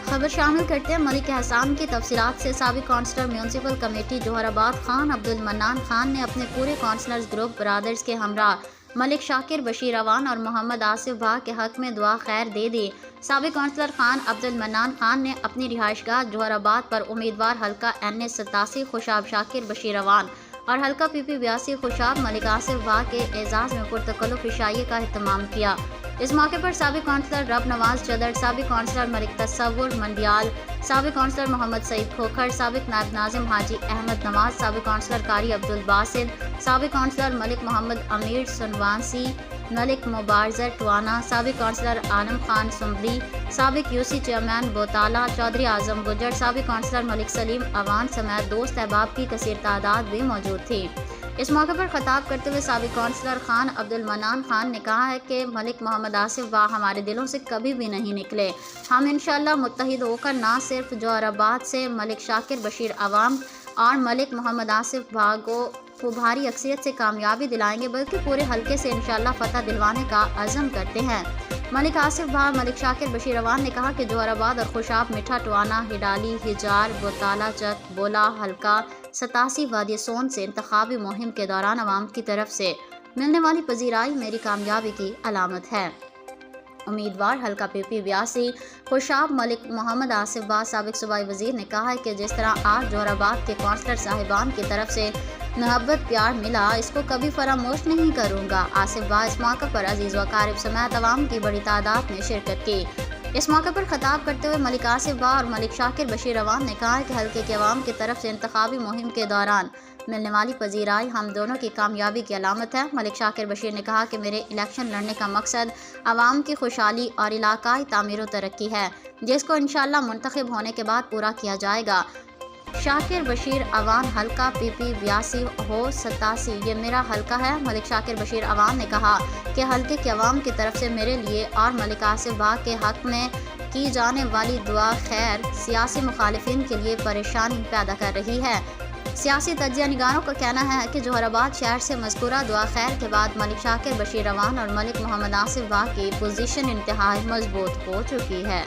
खबर शामिल करते हैं मलिक एहसान की तफसीलात से। साबिक counsellor municipal committee Zaheerabad Khan Abdul Mannan Khan ने अपने पूरे काउंसलर्स ग्रुप ब्रादर्स के हमरा मलिक शाकिर बशीर अवान और मोहम्मद आसिफ भा के हक में दुआ खैर दे दी। साबिक काउंसलर खान अब्दुल मन्नान खान ने अपनी रिहाइशगाह जोहराबाद पर उम्मीदवार हल्का NS 87 खुशाब शाकिर बशीर अवान और हल्का PP 82 खुशाब मलिक आसिफ भा के एजाज़ में पुरतकल्लुफ़ इशाइये का एहतमाम किया। इस मौके पर साबिक काउंसलर रब नवाज चदर, साबिक काउंसलर मलिक तसव्वुर मंडियाल, साबिक काउंसलर मोहम्मद सईद खोखर, साबिक नायब नाज़िम हाजी अहमद नवाज, साबिक काउंसलर कारी अब्दुल बासित, साबिक काउंसलर मलिक मोहम्मद अमीर सुनवासी, मलिक मुबारज़र टवाना, साबिक काउंसलर आलम खान सुम्बली, साबिक UC चेयरमैन बोताला, चौधरी आजम गुजर, साबिक काउंसलर मलिक सलीम अवान समेत दोस्त अहबाब की कसीर तादाद भी मौजूद थी। इस मौके पर खिताब करते हुए साबिक काउंसलर खान अब्दुल मन्नान खान ने कहा है कि मलिक मोहम्मद आसिफ भा हमारे दिलों से कभी भी नहीं निकले। हम इंशाअल्लाह मुत्तहिद होकर ना सिर्फ जोहराबाद से मलिक शाकिर बशीर अवाम और मलिक मोहम्मद आसिफ भा को भारी अक्सरियत से कामयाबी दिलाएंगे, बल्कि पूरे हल्के से इंशाअल्लाह फतह दिलवाने का अज़म करते हैं। मलिक आसिफ भा मलिक शाकिर बशीर अवान ने कहा कि जोहराबाद और खुशाब, मिठा टवाना, हिडाली, हिजार, बोताला चक, बोला, हल्का 87 वादी सोन से इंतखाबी मुहिम के दौरान अवाम की तरफ से मिलने वाली पजीराई मेरी कामयाबी की अलामत है। उम्मीदवार हल्का PP 82 खुशाब मलिक मोहम्मद आसिफ भा साबिक सूबाई वजीर ने कहा है कि जिस तरह आज जोहराबाद के काउंसलर साहिबान की तरफ से मोहब्बत प्यार मिला, इसको कभी फरामोश नहीं करूँगा। आसिफ भा इस मौके पर अजीज़ व क़ारिब समेत अवाम की बड़ी तादाद में शिरकत की। इस मौके पर खिताब करते हुए मलिक आसिफ भा और मलिक शाकिर बशीर अवान ने कहा कि हल्के के अवाम की तरफ से इंतखाबी मुहिम के दौरान मिलने वाली पजीराई हम दोनों की कामयाबी की अलामत है। मलिक शाकिर बशीर ने कहा कि मेरे इलेक्शन लड़ने का मकसद अवाम की खुशहाली और इलाकाई तामीर व तरक्की है, जिसको इंशाअल्लाह मुंतखब होने के बाद पूरा किया जाएगा। शाकिर बशीर अवान हल्का PP 82 हो 87 ये मेरा हल्का है। मलिक शाकिर बशीर अवान ने कहा कि हल्के के अवाम की तरफ से मेरे लिए और मलिक आसिफ भा के हक में की जाने वाली दुआ खैर सियासी मुखालिफिन के लिए परेशानी पैदा कर रही है। सियासी तज्जिया निगारों का कहना है कि जोहराबाद शहर से मज़कूरा दुआ खैर के बाद मलिक शाकिर बशीर अवान और मलिक मोहम्मद आसिफ भा की पोजीशन इंतहाई मजबूत हो चुकी है।